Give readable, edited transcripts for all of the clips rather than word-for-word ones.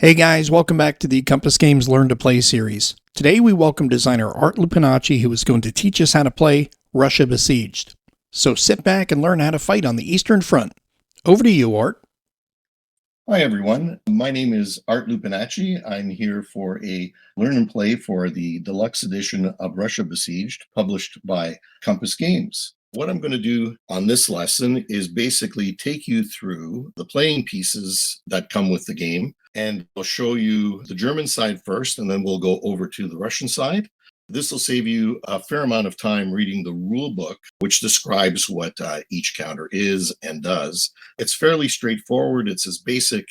Hey guys, welcome back to the Compass Games Learn to Play series. Today we welcome designer Art Lupinacci, who is going to teach us how to play Russia Besieged. So sit back and learn how to fight on the Eastern Front. Over to you, Art. Hi everyone, my name is Art Lupinacci. I'm here for a learn and play for the deluxe edition of Russia Besieged, published by Compass Games. What I'm going to do on this lesson is basically take you through the playing pieces that come with the game, and I'll show you the German side first, and then we'll go over to the Russian side. This will save you a fair amount of time reading the rule book, which describes what each counter is and does. It's fairly straightforward. It's as basic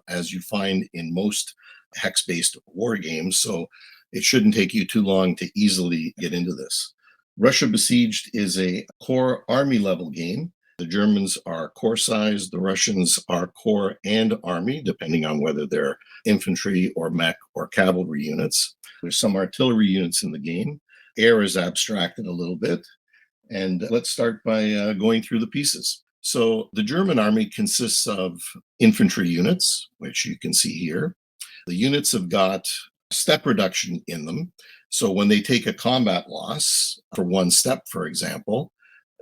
as you find in most hex-based war games, so it shouldn't take you too long to easily get into this. Russia Besieged is a core army level game. The Germans are corps size, the Russians are corps and army, depending on whether they're infantry or mech or cavalry units. There's some artillery units in the game. Air is abstracted a little bit. And let's start by going through the pieces. So the German army consists of infantry units, which you can see here. The units have got step reduction in them. So when they take a combat loss for one step, for example,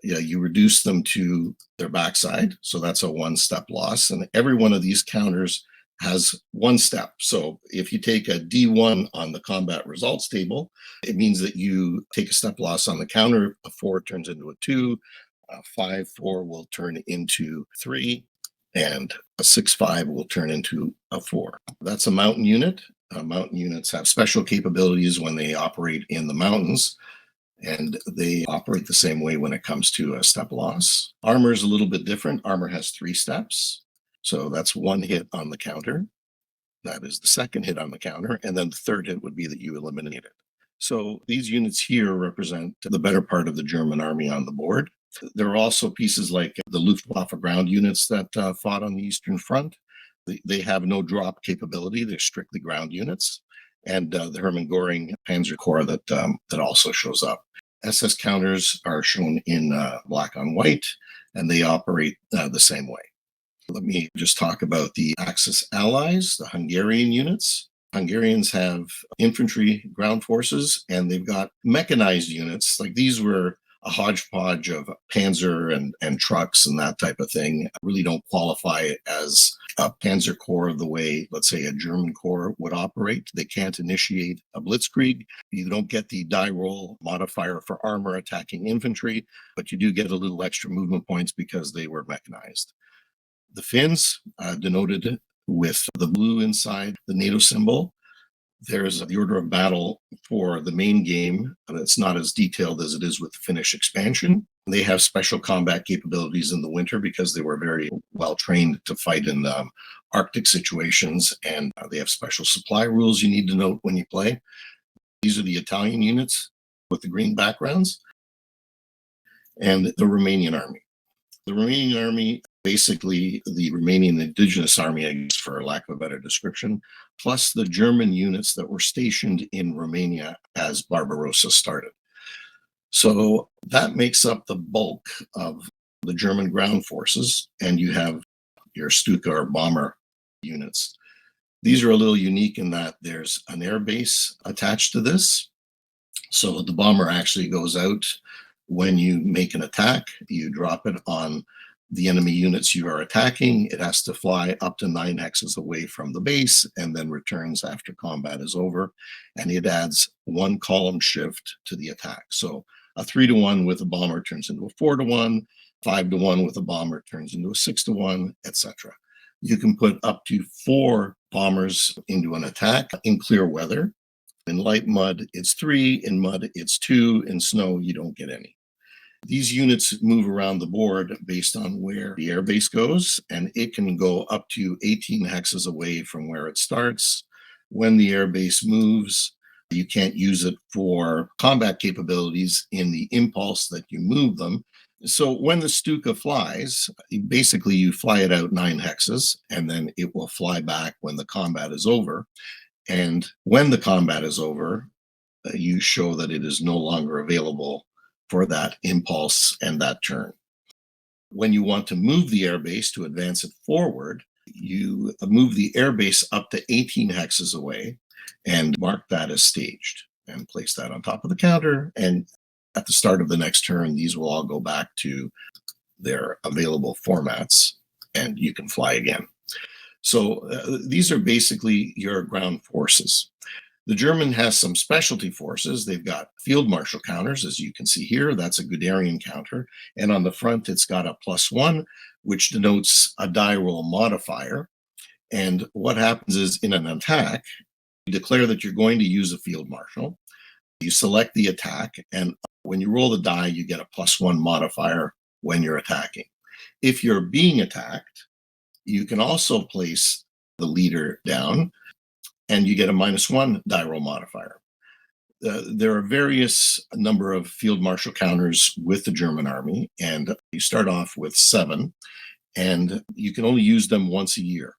you reduce them to their backside. So that's a one step loss. And every one of these counters has one step. So if you take a D1 on the combat results table, it means that you take a step loss on the counter. A 4 turns into a 2, a 5-4 will turn into 3, and a 6-5 will turn into a 4. That's a mountain unit. Mountain units have special capabilities when they operate in the mountains, and they operate the same way when it comes to a step loss. Armor is a little bit different. Armor has 3 steps. So that's one hit on the counter. That is the second hit on the counter. And then the third hit would be that you eliminate it. So these units here represent the better part of the German army on the board. There are also pieces like the Luftwaffe ground units that fought on the Eastern Front. They have no drop capability. They're strictly ground units. And the Hermann Göring Panzer Corps that also shows up. SS counters are shown in black on white, and they operate the same way. Let me just talk about the Axis allies, the Hungarian units. Hungarians have infantry ground forces, and they've got mechanized units. Like these were a hodgepodge of panzer and trucks and that type of thing. Really don't qualify as a panzer corps the way, let's say, a German corps would operate. They can't initiate a blitzkrieg. You don't get the die roll modifier for armor attacking infantry, but you do get a little extra movement points because they were mechanized. The Finns, denoted with the blue inside the NATO symbol. There's the order of battle for the main game, and it's not as detailed as it is with the Finnish expansion. They have special combat capabilities in the winter because they were very well trained to fight in Arctic situations, and they have special supply rules you need to note when you play. These are the Italian units with the green backgrounds, and the Romanian army. The Romanian army, basically the Romanian indigenous army, I guess, for lack of a better description, plus the German units that were stationed in Romania as Barbarossa started. So that makes up the bulk of the German ground forces, and you have your Stuka or bomber units. These are a little unique in that there's an air base attached to this. So the bomber actually goes out when you make an attack. You drop it on the enemy units you are attacking. It has to fly up to 9 hexes away from the base and then returns after combat is over. And it adds 1 column shift to the attack. So a 3-to-1 with a bomber turns into a 4-to-1, 5-to-1 with a bomber turns into a 6-to-1, etc. You can put up to 4 bombers into an attack in clear weather. In light mud, it's 3. In mud, it's 2. In snow, you don't get any. These units move around the board based on where the airbase goes, and it can go up to 18 hexes away from where it starts. When the airbase moves, you can't use it for combat capabilities in the impulse that you move them. So when the Stuka flies, basically you fly it out 9 hexes, and then it will fly back when the combat is over. And when the combat is over, you show that it is no longer available for that impulse and that turn. When you want to move the airbase to advance it forward, You move the airbase up to 18 hexes away and mark that as staged and place that on top of the counter. And at the start of the next turn, these will all go back to their available formats and you can fly again. So these are basically your ground forces. The German has some specialty forces. They've got field marshal counters, as you can see here. That's a Guderian counter. And on the front, it's got a +1, which denotes a die roll modifier. And what happens is in an attack, you declare that you're going to use a field marshal. You select the attack, and when you roll the die, you get a +1 modifier when you're attacking. If you're being attacked, you can also place the leader down and you get a -1 die roll modifier. There are various number of field marshal counters with the German army, and you start off with 7, and you can only use them once a year.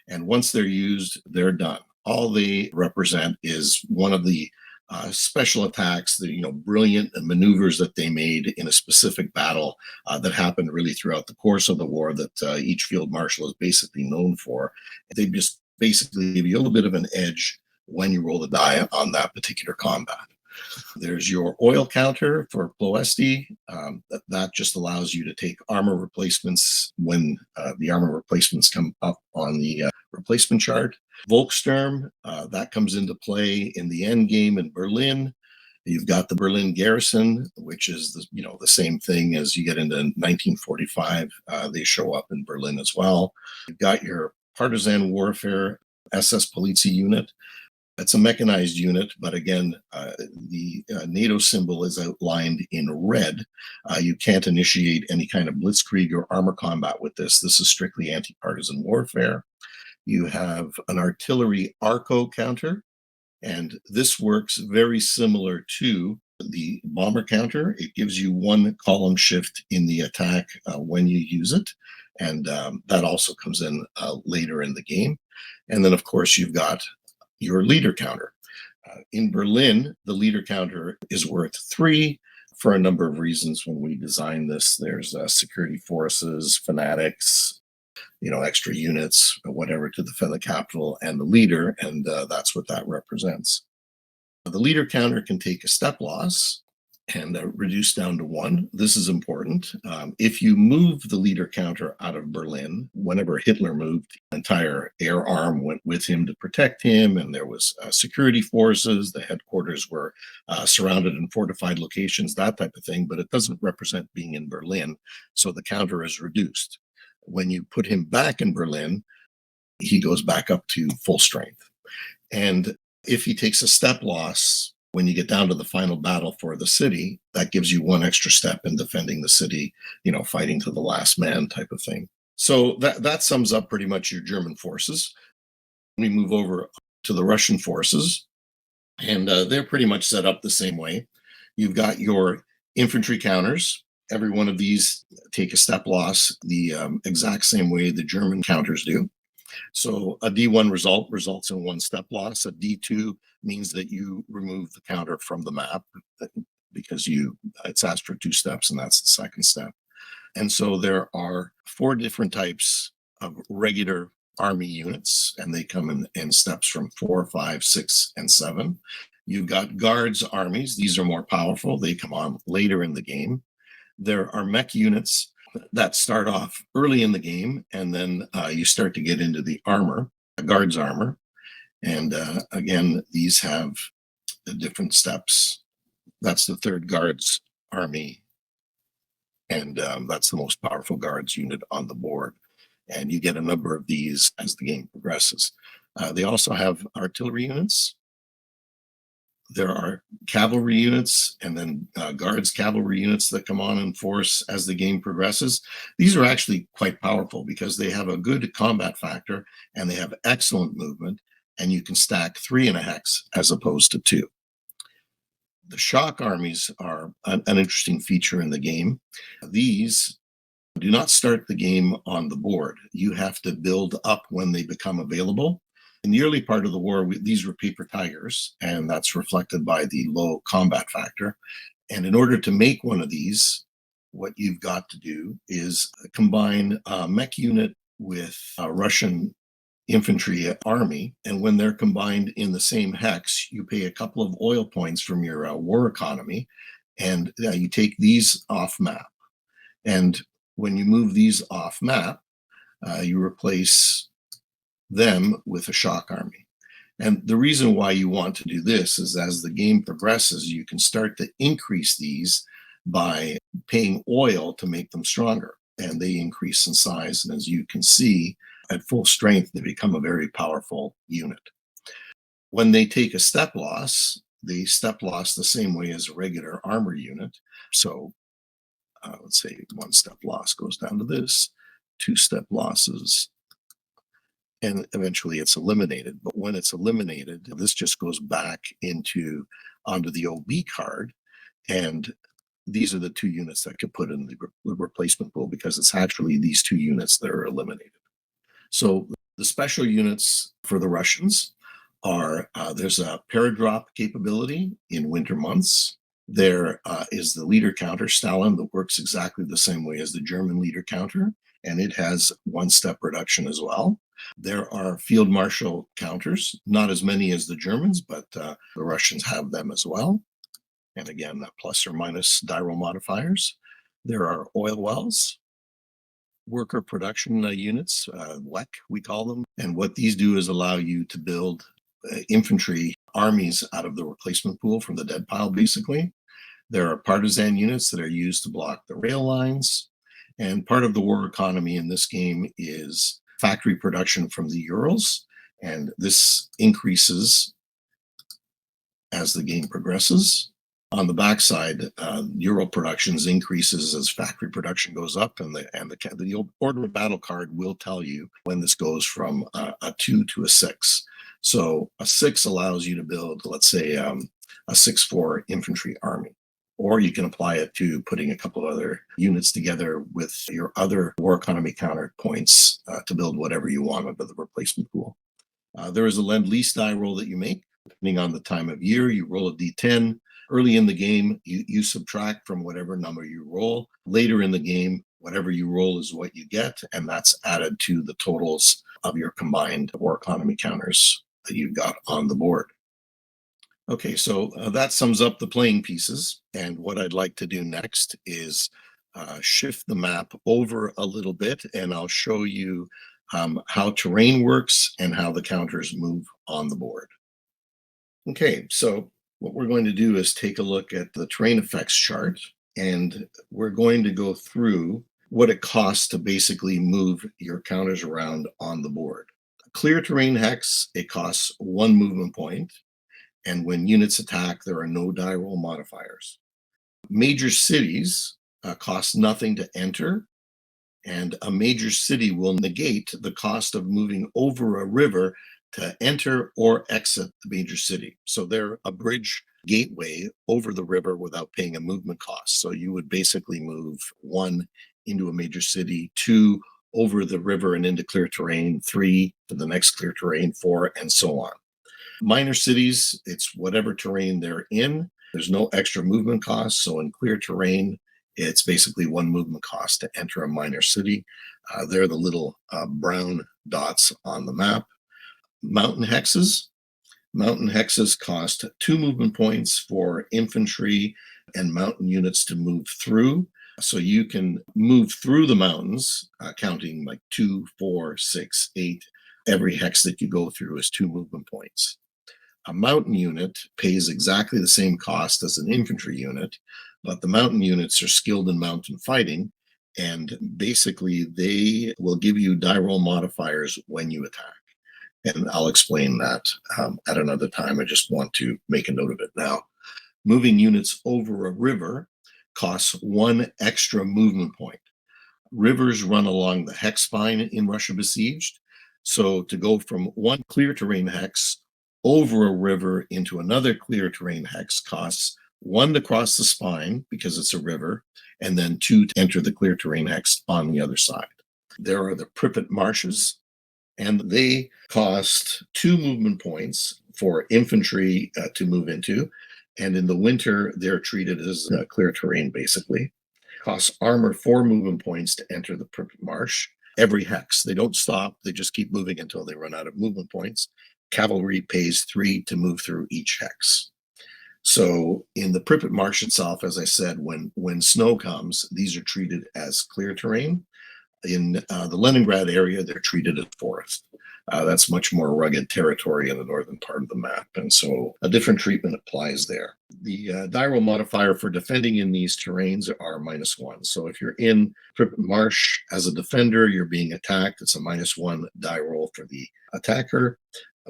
And once they're used, they're done. All they represent is one of the special attacks, the brilliant maneuvers that they made in a specific battle that happened really throughout the course of the war that each field marshal is basically known for. They just basically give you a little bit of an edge when you roll the die on that particular combat. There's your oil counter for Ploesti. That just allows you to take armor replacements when the armor replacements come up on the replacement chart. Volkssturm, that comes into play in the end game in Berlin. You've got the Berlin garrison, which is the same thing as you get into 1945. They show up in Berlin as well. You've got your partisan warfare SS Polizei unit. It's a mechanized unit, but again, the NATO symbol is outlined in red. You can't initiate any kind of blitzkrieg or armor combat with this. This is strictly anti-partisan warfare. You have an artillery ARCO counter, and this works very similar to the bomber counter. It gives you 1 column shift in the attack when you use it, and that also comes in later in the game. And then, of course, you've got your leader counter. In Berlin, the leader counter is worth 3 for a number of reasons. When we designed this, there's security forces, fanatics, extra units, whatever, to defend the capital and the leader, and that's what that represents. The leader counter can take a step loss and reduce down to 1. This is important. If you move the leader counter out of Berlin, whenever Hitler moved, the entire air arm went with him to protect him, and there was security forces. The headquarters were surrounded in fortified locations, that type of thing, but it doesn't represent being in Berlin, so the counter is reduced. When you put him back in Berlin, he goes back up to full strength. And if he takes a step loss, when you get down to the final battle for the city, that gives you 1 extra step in defending the city, fighting to the last man type of thing. So that sums up pretty much your German forces. We move over to the Russian forces, and they're pretty much set up the same way. You've got your infantry counters. Every one of these take a step loss the exact same way the German counters do. So a D1 result results in 1 step loss. A D2 means that you remove the counter from the map because it's asked for 2 steps, and that's the second step. And so there are 4 different types of regular army units, and they come in steps from 4, 5, 6, and 7. You've got guards armies. These are more powerful. They come on later in the game. There are mech units that start off early in the game, and then you start to get into the armor, guards armor. And again, these have the different steps. That's the 3rd Guards Army, and that's the most powerful guards unit on the board. And you get a number of these as the game progresses. They also have artillery units. There are cavalry units, and then guards cavalry units that come on in force as the game progresses. These are actually quite powerful because they have a good combat factor and they have excellent movement, and you can stack 3 in a hex as opposed to 2. The shock armies are an interesting feature in the game. These do not start the game on the board. You have to build up when they become available. In the early part of the war, these were paper tigers, and that's reflected by the low combat factor. And in order to make one of these, what you've got to do is combine a mech unit with a Russian infantry army, and when they're combined in the same hex, you pay a couple of oil points from your war economy, and you take these off map. And when you move these off map, you replace them with a shock army. And the reason why you want to do this is as the game progresses, you can start to increase these by paying oil to make them stronger. And they increase in size. And as you can see, at full strength, they become a very powerful unit. When they take a step loss, they step loss the same way as a regular armor unit. So let's say one step loss goes down to this, two step losses, and eventually it's eliminated. But when it's eliminated, this just goes back onto the OB card, and these are the two units that get put in the replacement pool because it's actually these two units that are eliminated. So the special units for the Russians are there's a paradrop capability in winter months. There is the leader counter Stalin that works exactly the same way as the German leader counter, and it has one step reduction as well. There are field marshal counters, not as many as the Germans, but the Russians have them as well. And again, plus or minus diral modifiers. There are oil wells, worker production units, WEC, we call them. And what these do is allow you to build infantry armies out of the replacement pool from the dead pile, basically. There are partisan units that are used to block the rail lines. And part of the war economy in this game is factory production from the Urals. And this increases as the game progresses. On the backside, Ural productions increases as factory production goes up, and the order of battle card will tell you when this goes from a 2 to a 6. So a 6 allows you to build, let's say, a 6-4 infantry army. Or you can apply it to putting a couple of other units together with your other war economy counter points to build whatever you want out of the replacement pool. There is a Lend-Lease die roll that you make. Depending on the time of year, you roll a d10. Early in the game, you subtract from whatever number you roll. Later in the game, whatever you roll is what you get, and that's added to the totals of your combined war economy counters that you've got on the board. Okay, so that sums up the playing pieces, and what I'd like to do next is shift the map over a little bit, and I'll show you how terrain works and how the counters move on the board. Okay, so what we're going to do is take a look at the terrain effects chart, and we're going to go through what it costs to basically move your counters around on the board. Clear terrain hex, it costs 1 movement point, and when units attack, there are no die roll modifiers. Major cities cost nothing to enter, and a major city will negate the cost of moving over a river to enter or exit the major city. So they're a bridge gateway over the river without paying a movement cost. So you would basically move 1 into a major city, 2 over the river and into clear terrain, 3 to the next clear terrain, 4, and so on. Minor cities, it's whatever terrain they're in. There's no extra movement cost. So in clear terrain, it's basically 1 movement cost to enter a minor city. They're the little brown dots on the map. Mountain hexes. Mountain hexes cost 2 movement points for infantry and mountain units to move through. So you can move through the mountains, counting like 2, 4, 6, 8. Every hex that you go through is 2 movement points. A mountain unit pays exactly the same cost as an infantry unit, but the mountain units are skilled in mountain fighting, and basically they will give you die roll modifiers when you attack. And I'll explain that at another time. I just want to make a note of it now. Moving units over a river costs 1 extra movement point. Rivers run along the hex spine in Russia Besieged. So to go from 1 clear terrain hex over a river into another clear terrain hex costs 1 to cross the spine because it's a river, and then 2 to enter the clear terrain hex on the other side. There are the Pripyat marshes, and they cost 2 movement points for infantry to move into. And in the winter, they're treated as clear terrain, basically. Costs armor 4 movement points to enter the Pripyat Marsh. every hex. They don't stop. They just keep moving until they run out of movement points. Cavalry pays 3 to move through each hex. So in the Pripyat Marsh itself, as I said, when snow comes, these are treated as clear terrain. In the Leningrad area, they're treated as forest. That's much more rugged territory in the northern part of the map, and so a different treatment applies there. The diral modifier for defending in these terrains are -1. So if you're in Pripyat Marsh as a defender, you're being attacked, it's a -1 die roll for the attacker.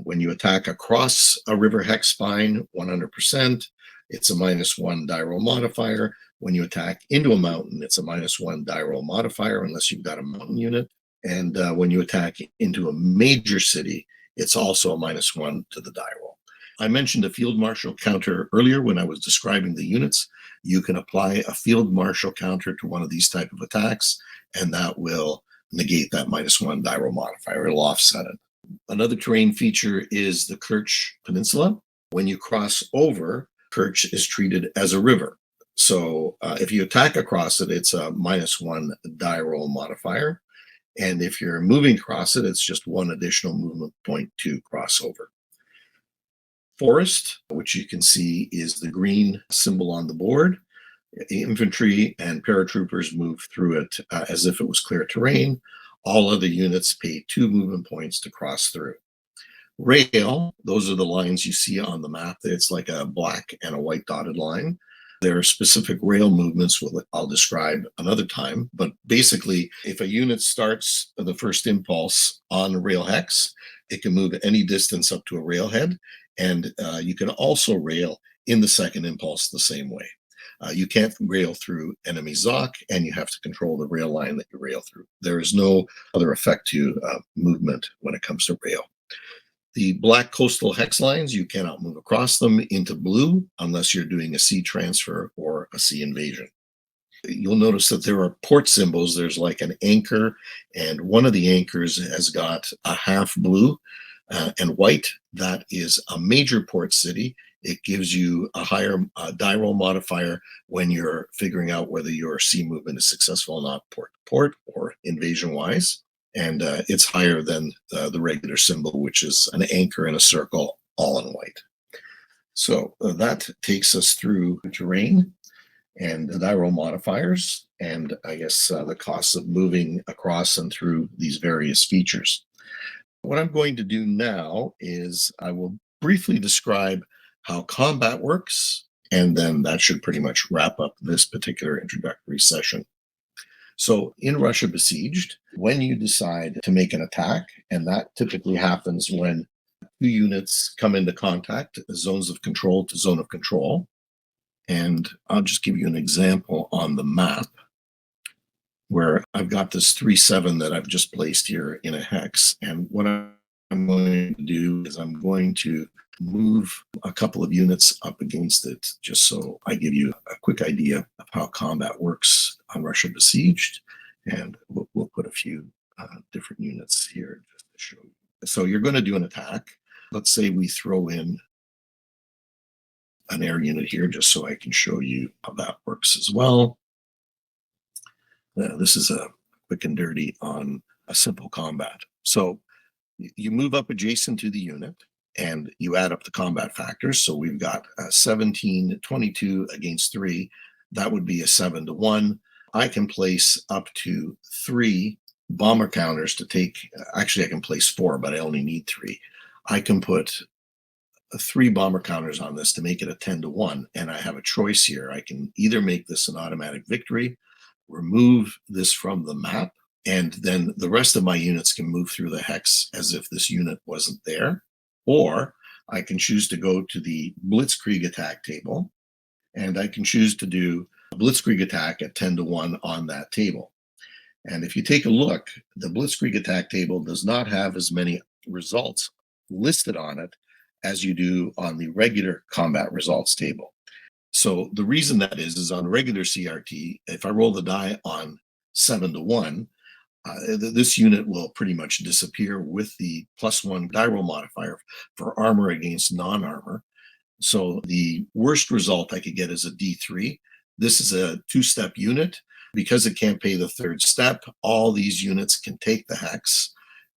When you attack across a river hex spine, 100%, it's a -1 die roll modifier. When you attack into a mountain, it's a -1 die roll modifier, unless you've got a mountain unit. And when you attack into a major city, it's also a -1 to the die roll. I mentioned a field marshal counter earlier when I was describing the units. You can apply a field marshal counter to one of these type of attacks, and that will negate that -1 die roll modifier. It'll offset it. Another terrain feature is the Kerch Peninsula. When you cross over, Kerch is treated as a river. So if you attack across it, it's a -1 die roll modifier. And if you're moving across it, it's just 1 additional movement point to cross over. Forest, which you can see is the green symbol on the board. Infantry and paratroopers move through it as if it was clear terrain. All other units pay 2 movement points to cross through. Rail, those are the lines you see on the map. It's like a black and a white dotted line. There are specific rail movements I'll describe another time, but basically, if a unit starts the first impulse on a rail hex, it can move any distance up to a railhead, and you can also rail in the second impulse the same way. You can't rail through enemy Zoc, and you have to control the rail line that you rail through. There is no other effect to movement when it comes to rail. The black coastal hex lines, you cannot move across them into blue unless you're doing a sea transfer or a sea invasion. You'll notice that there are port symbols. There's like an anchor, and one of the anchors has got a half blue and white. That is a major port city. It gives you a higher die roll modifier when you're figuring out whether your sea movement is successful or not, port to port or invasion-wise. And it's higher than the regular symbol, which is an anchor in a circle, all in white. So that takes us through terrain and the die roll modifiers, and I guess the costs of moving across and through these various features. What I'm going to do now is I will briefly describe how combat works, and then that should pretty much wrap up this particular introductory session. So in Russia Besieged, when you decide to make an attack, and that typically happens when 2 units come into contact, zones of control to zone of control. And I'll just give you an example on the map where I've got this 3-7 that I've just placed here in a hex. And what I'm going to do is I'm going to move a couple of units up against it, just so I give you a quick idea of how combat works on Russia Besieged. And we'll put a few different units here just to show you. So you're going to do an attack. Let's say we throw in an air unit here just so I can show you how that works as well. This is a quick and dirty on a simple combat. So you move up adjacent to the unit and you add up the combat factors. So we've got 17, 22 against 3. That would be a 7-1. I can place up to 3 bomber counters to take. Actually, I can place 4, but I only need 3. I can put 3 bomber counters on this to make it a 10-1. And I have a choice here. I can either make this an automatic victory, remove this from the map, and then the rest of my units can move through the hex as if this unit wasn't there. Or I can choose to go to the Blitzkrieg attack table, and I can choose to do a Blitzkrieg attack at 10-1 on that table. And if you take a look, the Blitzkrieg attack table does not have as many results listed on it as you do on the regular combat results table. So the reason that is on regular CRT, if I roll the die on 7-1, this unit will pretty much disappear with the +1 die roll modifier for armor against non-armor. So the worst result I could get is a D3. This is a 2-step unit. Because it can't pay the third step, all these units can take the hex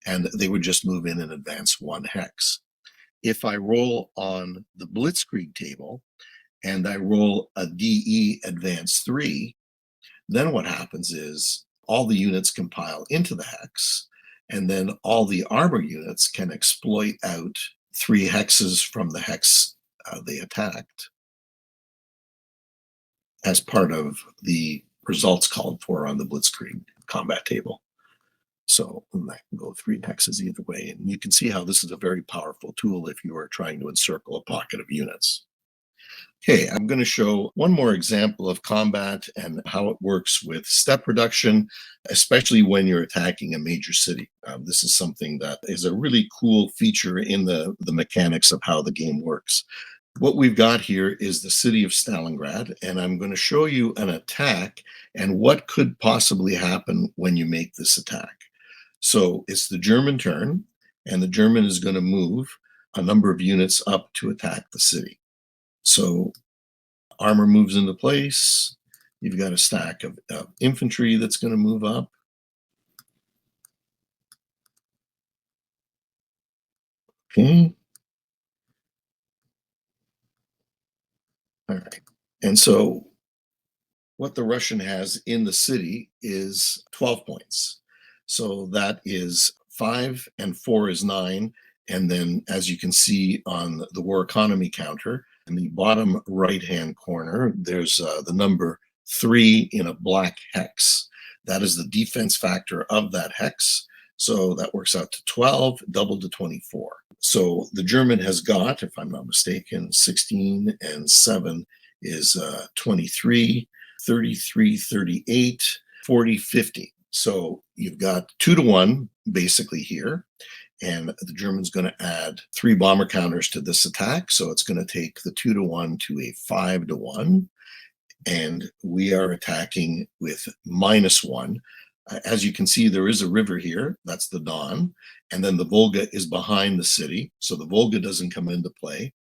and they would just move in and advance one hex. If I roll on the blitzkrieg table and I roll a DE advance 3, then what happens is all the units compile into the hex, and then all the armor units can exploit out 3 hexes from the hex they attacked as part of the results called for on the blitzkrieg combat table. So I can go 3 hexes either way. And you can see how this is a very powerful tool if you are trying to encircle a pocket of units. Okay, I'm going to show one more example of combat and how it works with step reduction, especially when you're attacking a major city. This is something that is a really cool feature in the mechanics of how the game works. What we've got here is the city of Stalingrad, and I'm going to show you an attack and what could possibly happen when you make this attack. So it's the German turn, and the German is going to move a number of units up to attack the city. So armor moves into place. You've got a stack of infantry that's going to move up. Okay. All right. And so what the Russian has in the city is 12 points. So that is 5 and 4 is 9. And then, as you can see on the war economy counter, in the bottom right-hand corner, there's the number 3 in a black hex. That is the defense factor of that hex. So that works out to 12, doubled to 24. So the German has got, if I'm not mistaken, 16 and 7 is 23, 33, 38, 40, 50. So you've got 2 to 1 basically here. And the German's going to add 3 bomber counters to this attack. So it's going to take the 2 to 1 to a 5 to 1. And we are attacking with -1. As you can see, there is a river here. That's the Don. And then the Volga is behind the city. So the Volga doesn't come into play.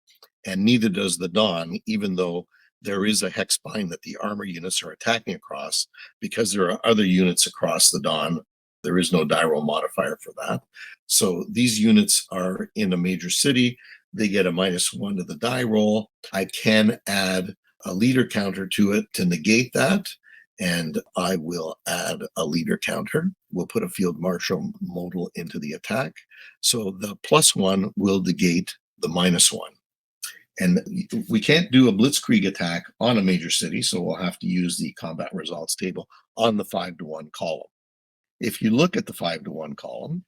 And neither does the Don, even though there is a hex bind that the armor units are attacking across. Because there are other units across the Don, there is no die roll modifier for that. So these units are in a major city. They get a -1 to the die roll. I can add a leader counter to it to negate that. And I will add a leader counter. We'll put a field marshal modal into the attack. So the +1 will negate the -1. And we can't do a blitzkrieg attack on a major city, so we'll have to use the combat results table on the 5 to 1 column. If you look at the 5 to 1 column,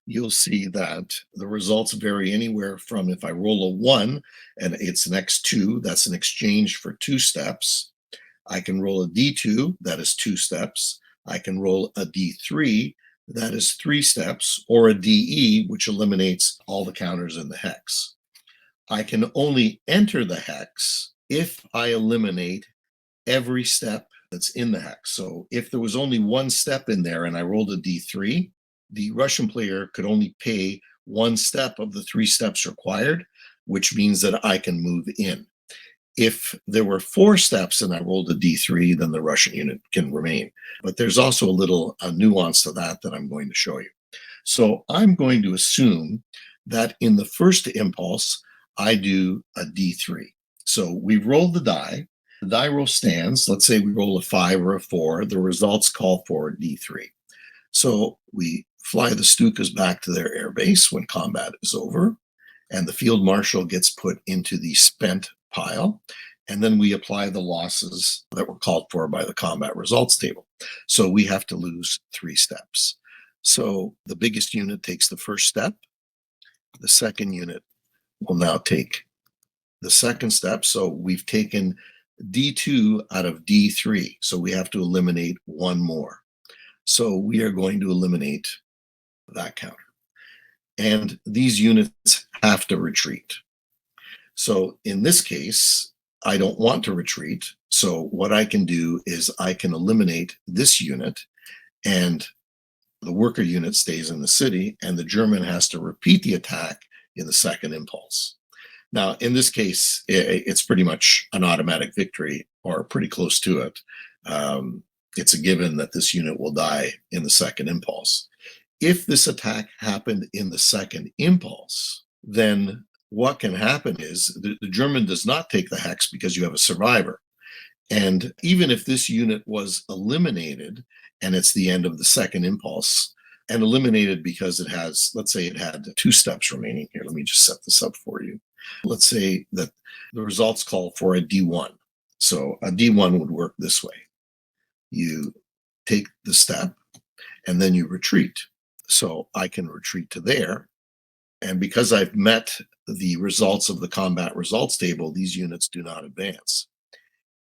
you'll see that the results vary anywhere from, if I roll a 1 and it's an X2, that's an exchange for 2 steps. I can roll a D2, that is 2 steps. I can roll a D3, that is 3 steps, or a DE, which eliminates all the counters in the hex. I can only enter the hex if I eliminate every step that's in the hex. So if there was only 1 step in there and I rolled a D3, the Russian player could only pay 1 step of the 3 steps required, which means that I can move in. If there were 4 steps and I rolled a D3, then the Russian unit can remain. But there's also a little nuance to that I'm going to show you. So I'm going to assume that in the first impulse, I do a D3. So we roll the die. The die roll stands. Let's say we roll a 5 or a 4. The results call for a D3. So we fly the Stukas back to their air base when combat is over, and the field marshal gets put into the spent pile, and then we apply the losses that were called for by the combat results table. So we have to lose 3 steps. So the biggest unit takes the first step. The second unit will now take the second step. So we've taken D2 out of D3. So we have to eliminate 1 more. So we are going to eliminate that counter. And these units have to retreat. So in this case, I don't want to retreat. So what I can do is I can eliminate this unit, and the worker unit stays in the city, and the German has to repeat the attack in the second impulse. Now, in this case, it's pretty much an automatic victory, or pretty close to it. it's a given that this unit will die in the second impulse. If this attack happened in the second impulse, then what can happen is the German does not take the hex because you have a survivor. And even if this unit was eliminated and it's the end of the second impulse, and eliminated because it has, let's say it had 2 steps remaining here. Let me just set this up for you. Let's say that the results call for a D1. So a D1 would work this way. You take the step and then you retreat. So I can retreat to there. And because I've met the results of the combat results table, these units do not advance.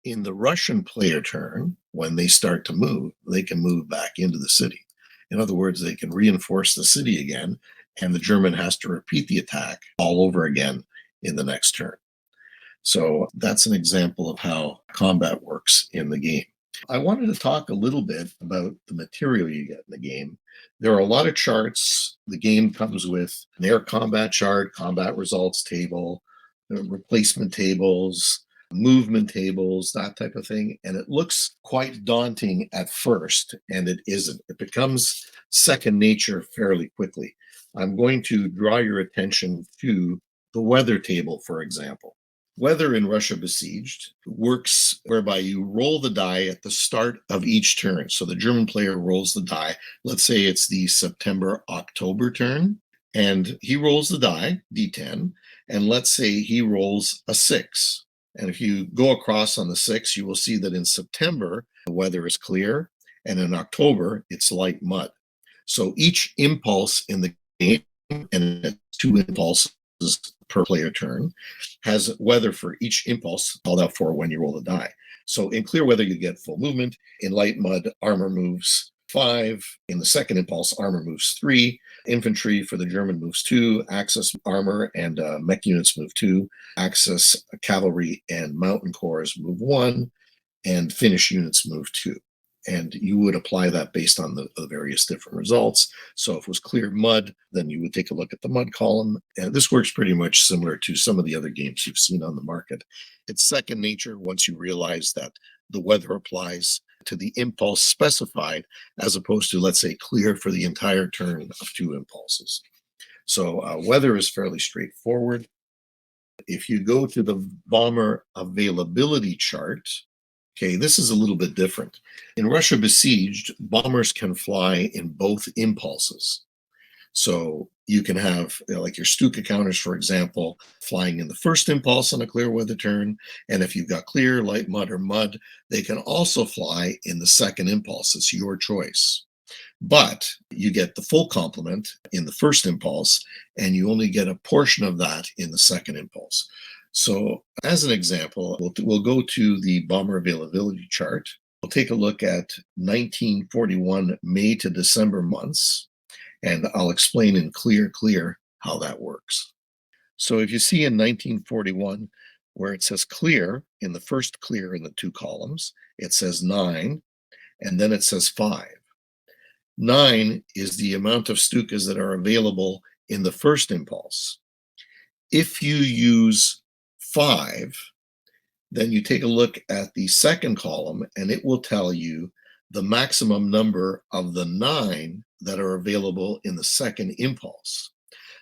In the Russian player turn, when they start to move, they can move back into the city. In other words, they can reinforce the city again, and the German has to repeat the attack all over again in the next turn. So that's an example of how combat works in the game. I wanted to talk a little bit about the material you get in the game. There are a lot of charts. The game comes with an air combat chart, combat results table, replacement tables, movement tables, that type of thing. And it looks quite daunting at first, and it isn't. It becomes second nature fairly quickly. I'm going to draw your attention to the weather table, for example. Weather in Russia Besieged works whereby you roll the die at the start of each turn. So the German player rolls the die. Let's say it's the September-October turn, and he rolls the die, D10, and let's say he rolls a 6. And if you go across on the 6, you will see that in September, the weather is clear, and in October, it's light mud. So each impulse in the game, and it's 2 impulses per player turn, has weather for each impulse called out for when you roll the die. So in clear weather, you get full movement. In light mud, armor moves 5. In the second impulse, armor moves 3. Infantry for the German moves 2. Axis armor and mech units move 2. Axis cavalry and mountain corps move 1. And Finnish units move 2. And you would apply that based on the various different results. So if it was clear mud, then you would take a look at the mud column. And this works pretty much similar to some of the other games you've seen on the market. It's second nature once you realize that the weather applies to the impulse specified, as opposed to, let's say, clear for the entire turn of 2 impulses. So weather is fairly straightforward. If you go to the bomber availability chart, okay, this is a little bit different. In Russia Besieged, bombers can fly in both impulses. So you can have, like your Stuka counters, for example, flying in the first impulse on a clear weather turn. And if you've got clear, light mud, or mud, they can also fly in the second impulse. It's your choice. But you get the full complement in the first impulse, and you only get a portion of that in the second impulse. So as an example, we'll go to the bomber availability chart. We'll take a look at 1941 May to December months, and I'll explain in clear how that works. So if you see in 1941, where it says clear, in the first clear in the 2 columns, it says 9, and then it says 5. 9 is the amount of Stukas that are available in the first impulse. If you use 5, then you take a look at the second column, and it will tell you the maximum number of the 9 that are available in the second impulse.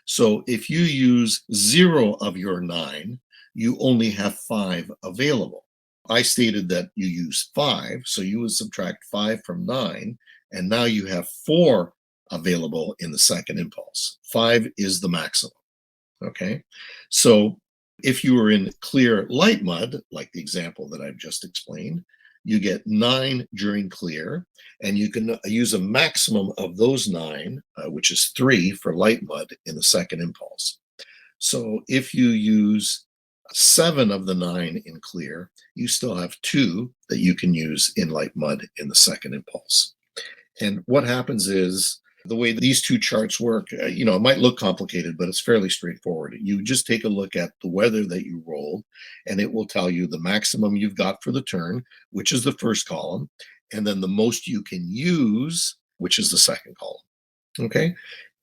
So if you use 0 of your 9, you only have 5 available. I stated that you use 5, so you would subtract 5 from 9, and now you have 4 available in the second impulse. 5 is the maximum. Okay, so if you were in clear light mud, like the example that I've just explained, you get 9 during clear, and you can use a maximum of those 9, which is 3 for light mud in the second impulse. So if you use 7 of the 9 in clear, you still have 2 that you can use in light mud in the second impulse. And what happens is, the way these 2 charts work, it might look complicated, but it's fairly straightforward. You just take a look at the weather that you rolled, and it will tell you the maximum you've got for the turn, which is the first column, and then the most you can use, which is the second column. Okay?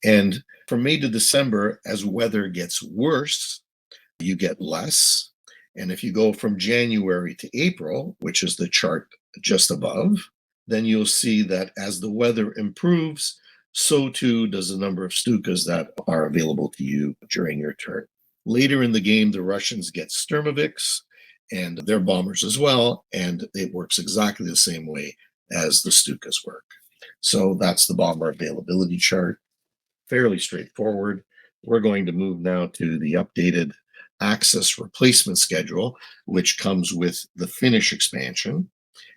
And from May to December, as weather gets worse, you get less. And if you go from January to April, which is the chart just above, then you'll see that as the weather improves, so too does the number of Stukas that are available to you during your turn. Later in the game, the Russians get Sturmoviks and their bombers as well, and it works exactly the same way as the Stukas work. So that's the bomber availability chart. Fairly straightforward. We're going to move now to the updated Axis replacement schedule, which comes with the Finnish expansion.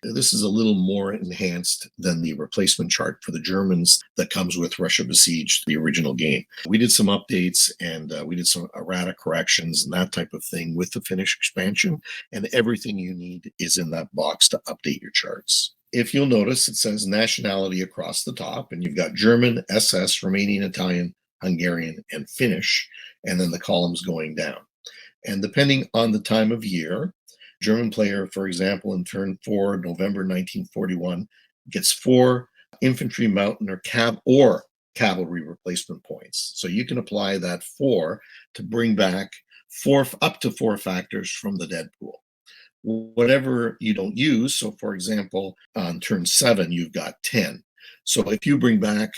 This is a little more enhanced than the replacement chart for the Germans that comes with Russia Besieged, the original game. We did some updates and we did some errata corrections and that type of thing with the Finnish expansion, and everything you need is in that box to update your charts. If you'll notice, it says nationality across the top, and you've got German, SS, Romanian, Italian, Hungarian, and Finnish, and then the columns going down. And depending on the time of year, German player, for example, in turn 4, November 1941, gets 4 infantry, mountain, or cavalry replacement points. So you can apply that 4 to bring back up to 4 factors from the dead pool. Whatever you don't use, so for example, on turn 7, you've got 10. So if you bring back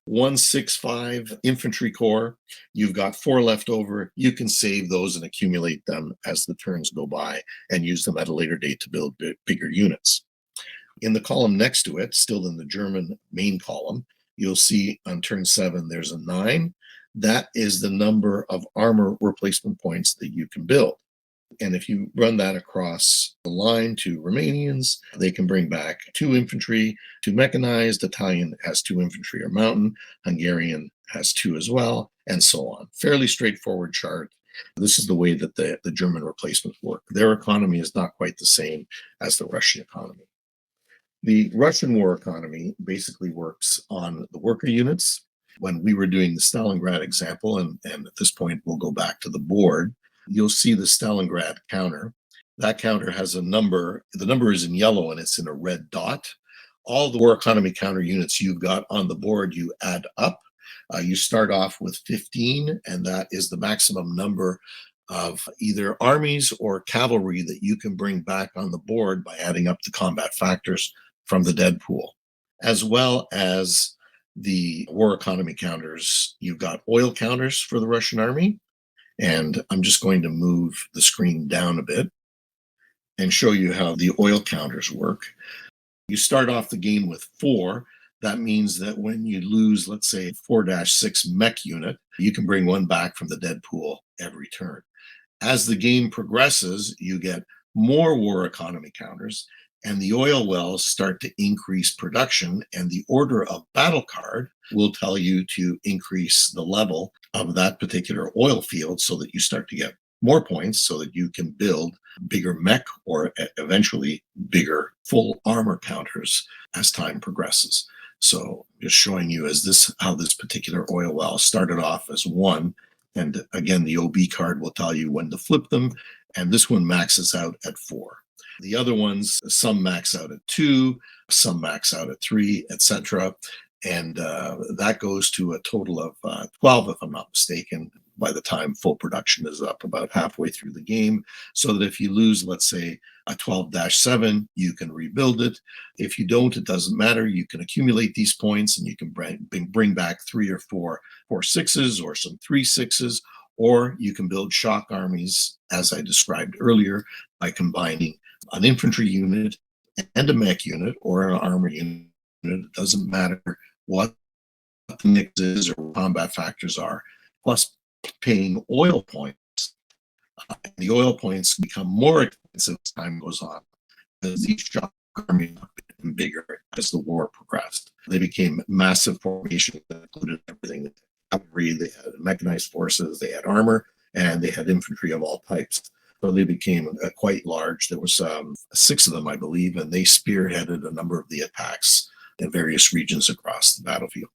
165 infantry corps, you've got 4 left over. You can save those and accumulate them as the turns go by and use them at a later date to build bigger units. In the column next to it, still in the German main column, you'll see on turn 7 there's a 9. That is the number of armor replacement points that you can build. And if you run that across the line to Romanians, they can bring back 2 infantry, 2 mechanized. Italian has 2 infantry or mountain. Hungarian has 2 as well, and so on. Fairly straightforward chart. This is the way that the German replacements work. Their economy is not quite the same as the Russian economy. The Russian war economy basically works on the worker units. When we were doing the Stalingrad example, and at this point we'll go back to the board, you'll see the Stalingrad counter. That counter has a number. The number is in yellow and it's in a red dot. All the war economy counter units you've got on the board, you add up. You start off with 15, and that is the maximum number of either armies or cavalry that you can bring back on the board by adding up the combat factors from the dead pool, as well as the war economy counters. You've got oil counters for the Russian army. And I'm just going to move the screen down a bit and show you how the oil counters work. You start off the game with 4. That means that when you lose, let's say, 4-6 mech unit, you can bring 1 back from the dead pool every turn. As the game progresses, you get more war economy counters, and the oil wells start to increase production, and the order of battle card will tell you to increase the level of that particular oil field so that you start to get more points so that you can build bigger mech or eventually bigger full armor counters as time progresses. So just showing you how this particular oil well started off as 1. And again, the OB card will tell you when to flip them. And this one maxes out at 4. The other ones, some max out at 2, some max out at 3, etc. And that goes to a total of 12, if I'm not mistaken, by the time full production is up about halfway through the game. So that if you lose, let's say, a 12-7, you can rebuild it. If you don't, it doesn't matter. You can accumulate these points and you can bring back 3 or 4 4-6s or some 3-6s, or you can build shock armies, as I described earlier, by combining an infantry unit and a mech unit or an armor unit. It doesn't matter what the mix is or what combat factors are, plus paying oil points. The oil points become more expensive as time goes on because each shock army became bigger as the war progressed. They became massive formations that included everything. Cavalry, they had mechanized forces, they had armor, and they had infantry of all types. So they became quite large. There was 6 of them, I believe, and they spearheaded a number of the attacks in various regions across the battlefield.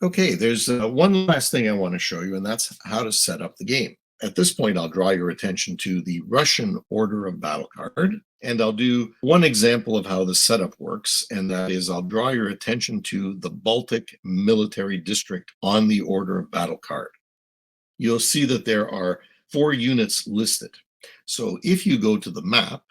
Okay, there's one last thing I want to show you, and that's how to set up the game. At this point, I'll draw your attention to the Russian order of battle card, and I'll do one example of how the setup works, and that is I'll draw your attention to the Baltic military district on the order of battle card. You'll see that there are 4 units listed. So if you go to the map,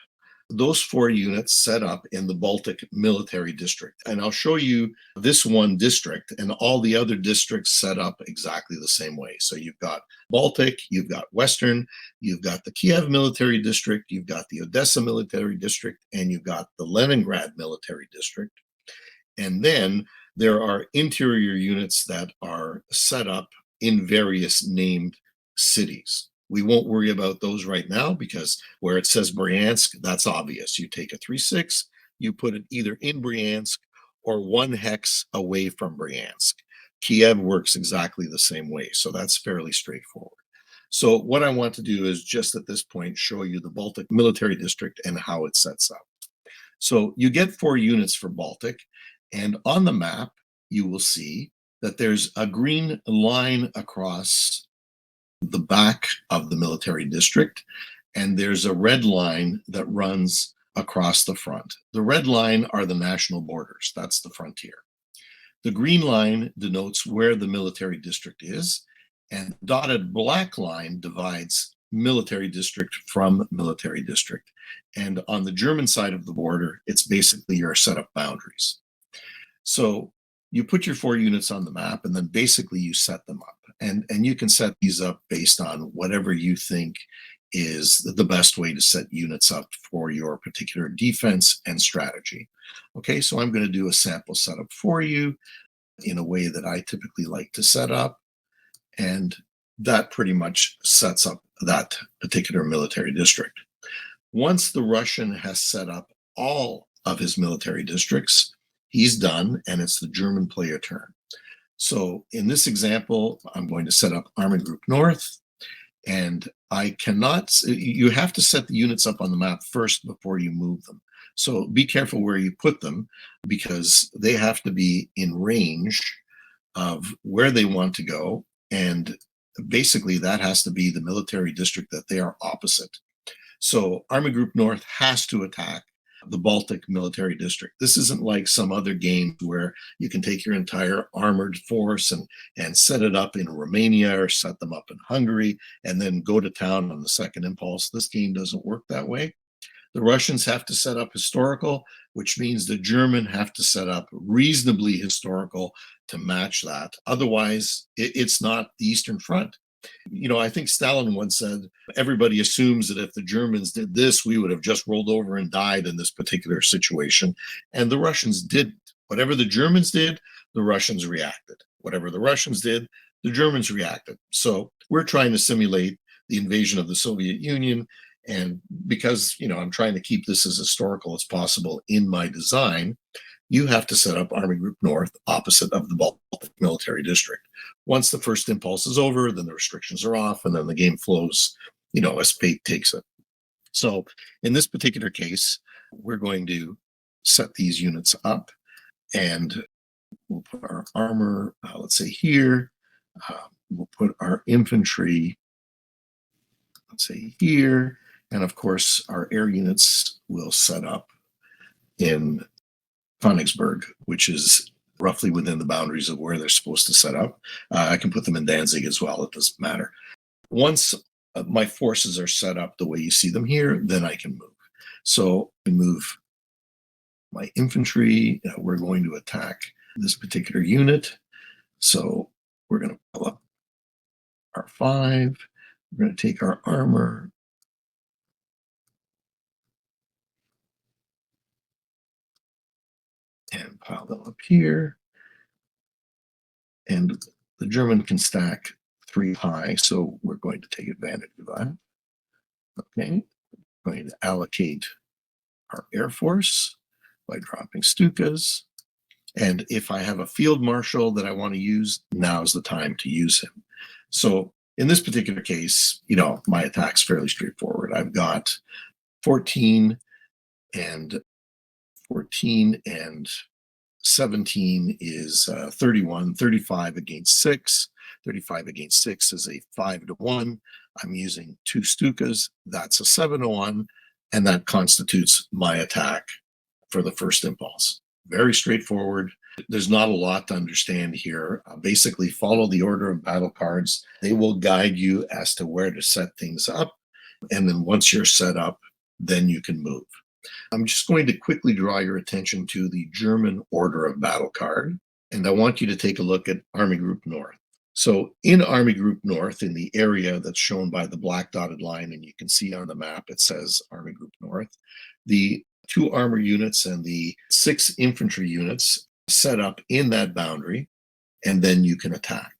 Those 4 units set up in the Baltic Military District. And I'll show you this one district, and all the other districts set up exactly the same way. So you've got Baltic, you've got Western, you've got the Kiev Military District, you've got the Odessa Military District, and you've got the Leningrad Military District. And then there are interior units that are set up in various named cities. We won't worry about those right now because where it says Bryansk, that's obvious. You take a 3-6, you put it either in Bryansk or 1 hex away from Bryansk. Kiev works exactly the same way, so that's fairly straightforward. So what I want to do is just at this point show you the Baltic Military District and how it sets up. So you get 4 units for Baltic, and on the map, you will see that there's a green line across the back of the military district, and there's a red line that runs across the front. The red line are the national borders. That's the frontier. The green line denotes where the military district is, and the dotted black line divides military district from military district. And on the German side of the border, it's basically your setup boundaries. So you put your 4 units on the map, and then basically you set them up. And you can set these up based on whatever you think is the best way to set units up for your particular defense and strategy. Okay, so I'm going to do a sample setup for you in a way that I typically like to set up. And that pretty much sets up that particular military district. Once the Russian has set up all of his military districts, he's done, and it's the German player turn. So in this example, I'm going to set up Army Group North, and you have to set the units up on the map first before you move them. So be careful where you put them because they have to be in range of where they want to go. And basically that has to be the military district that they are opposite. So Army Group North has to attack the Baltic Military District. This isn't like some other game where you can take your entire armored force and set it up in Romania or set them up in Hungary and then go to town on the second impulse. This game doesn't work that way. The Russians have to set up historical, which means the German have to set up reasonably historical to match that. Otherwise, it's not the Eastern Front. You know, I think Stalin once said, everybody assumes that if the Germans did this, we would have just rolled over and died in this particular situation. And the Russians didn't. Whatever the Germans did, the Russians reacted. Whatever the Russians did, the Germans reacted. So we're trying to simulate the invasion of the Soviet Union. And because, you know, I'm trying to keep this as historical as possible in my design, you have to set up Army Group North opposite of the Baltic Military District. Once the first impulse is over, then the restrictions are off, and then the game flows, you know, as fate takes it. So in this particular case, we're going to set these units up, and we'll put our armor, let's say here. We'll put our infantry, let's say here. And of course, our air units will set up in Königsberg, which is roughly within the boundaries of where they're supposed to set up. I can put them in Danzig as well. It doesn't matter. Once my forces are set up the way you see them here, then I can move. So I move my infantry. We're going to attack this particular unit. So we're going to pull up our 5. We're going to take our armor. And pile them up here. And the German can stack 3 high, so we're going to take advantage of that. Okay, we're going to allocate our Air Force by dropping Stukas. And if I have a field marshal that I want to use, now's the time to use him. So in this particular case, you know, my attack's fairly straightforward. I've got 14 and 17 is 31, 35 against 6. 35 against 6 is a 5-1. I'm using 2 Stukas. That's a 7-1, and that constitutes my attack for the first impulse. Very straightforward. There's not a lot to understand here. Basically, follow the order of battle cards. They will guide you as to where to set things up. And then once you're set up, then you can move. I'm just going to quickly draw your attention to the German Order of Battle card, and I want you to take a look at Army Group North. So in Army Group North, in the area that's shown by the black dotted line, and you can see on the map, it says Army Group North, the 2 armor units and the 6 infantry units set up in that boundary, and then you can attack.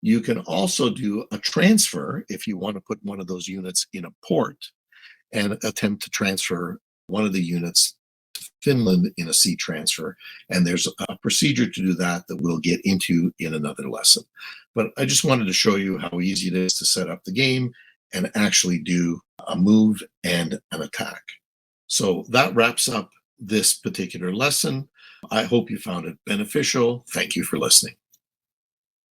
You can also do a transfer if you want to put one of those units in a port and attempt to transfer one of the units to Finland in a sea transfer. And there's a procedure to do that that we'll get into in another lesson. But I just wanted to show you how easy it is to set up the game and actually do a move and an attack. So that wraps up this particular lesson. I hope you found it beneficial. Thank you for listening.